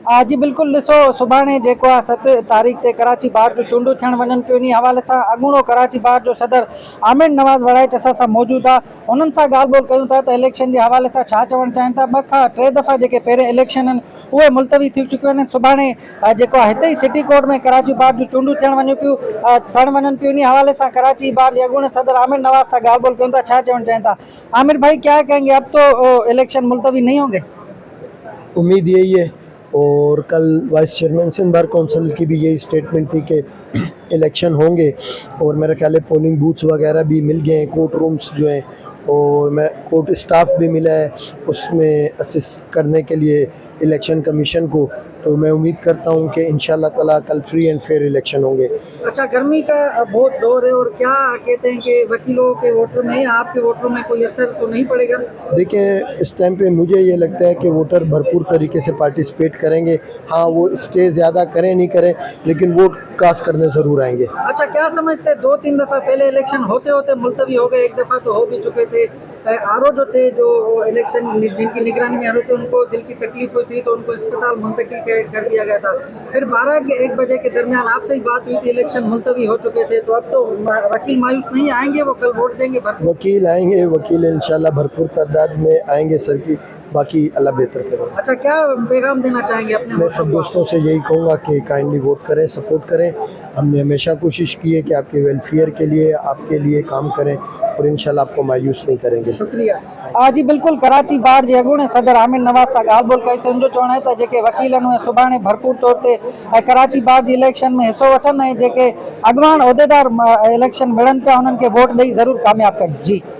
जी बिल्कुल ॾिसो सुभाणे जेको आहे 7 तारीख़ ते कराची बार जो चूंडू थियण वञनि पियो। इन हवाले सां अॻूणो कराची बार जो सदर आमिर नवाज़ वड़ाइच असां सां मौजूदु आहे। उन्हनि सां ॻाल्हि ॿोल कयूं था त इलेक्शन जे हवाले सां छा चवणु चाहिनि था। 2 खां 3 दफ़ा जेके पहिरें इलेक्शन आहिनि उहे मुलतवी थी चुकियूं आहिनि। सुभाणे जेको आहे हिते ई सिटी कोर्ट में कराची बार जो चूंडू थियण वञनि पियूं। इन हवाले सां कराची बार जे अॻूणे सदर आमिर नवाज़ सां ॻाल्हि ॿोल कयूं था, छा चवणु चाहिनि था। आमिर भाई, क्या कहेंगे, अब तो इलेक्शन मुलतवी नहीं होंगे? उम्मीद यही है, और कल vice chairman Sindh bar council की भी यही स्टेटमेंट थी कि इलेक्शन होंगे, और मेरा ख्याल है पोलिंग बूथ्स वगैरह भी मिल गए हैं, कोर्ट रूम्स जो हैं, और मैं कोर्ट स्टाफ भी मिला है उसमें असिस्ट करने के लिए इलेक्शन कमीशन को। तो मैं उम्मीद करता हूं कि इंशाल्लाह ताला कल फ्री एंड फेयर इलेक्शन होंगे। अच्छा, गर्मी का बहुत जोर है, और क्या कहते हैं कि वकीलों के वोटरों में, आपके वोटरों में कोई असर तो नहीं पड़ेगा? देखिए, इस टाइम पे मुझे ये लगता है कि वोटर भरपूर तरीके से पार्टिसिपेट करेंगे। हाँ, वो स्टे ज़्यादा करें नहीं करें, लेकिन वोट कास्ट करने ज़रूर आएंगे। अच्छा, क्या समझते हैं 2-3 दफ़ा पहले इलेक्शन होते होते मुलतवी हो गए, एक दफ़ा तो हो भी चुके थे। आरओ जो थे, जो इलेक्शन जिनकी निगरानी में आरओ थे, उनको दिल की तकलीफ हुई थी तो उनको अस्पताल मुंतकिल कर दिया गया था। फिर 12 के 1 बजे के दरमियान आपसे ही बात हुई थी, इलेक्शन मुलतवी हो चुके थे। तो अब तो वकील मायूस नहीं आएंगे, वो कल वोट देंगे भरपूर। वकील आएंगे, वकील इंशाल्लाह भरपूर तादाद में आएंगे सर की, बाकी अल्लाह बेहतर करे। अच्छा, क्या पैगाम देना चाहेंगे अपने? मैं सब दोस्तों से यही कहूँगा कि काइंडली वोट करें, सपोर्ट करें। हमने हमेशा कोशिश की है कि आपके वेलफेयर के लिए, आपके लिए काम करें, और इंशाल्लाह आपको मायूस नहीं करेंगे। शुक्रिया। जी बिल्कुल, कराची बार जे अॻूणे सदर आमिर नवाज़ सां ॻाल्हि ॿोल कईसीं। उनजो चवणु आहे त जेके वकील आहिनि उहे सुभाणे भरपूर तौर ते कराची बार जी इलेक्शन में हिसो वठनि, ऐं जेके अॻवान उहिदेदार इलेक्शन विढ़नि पिया उन्हनि खे वोट ॾेई ज़रूरु कामयाबु कनि। जी।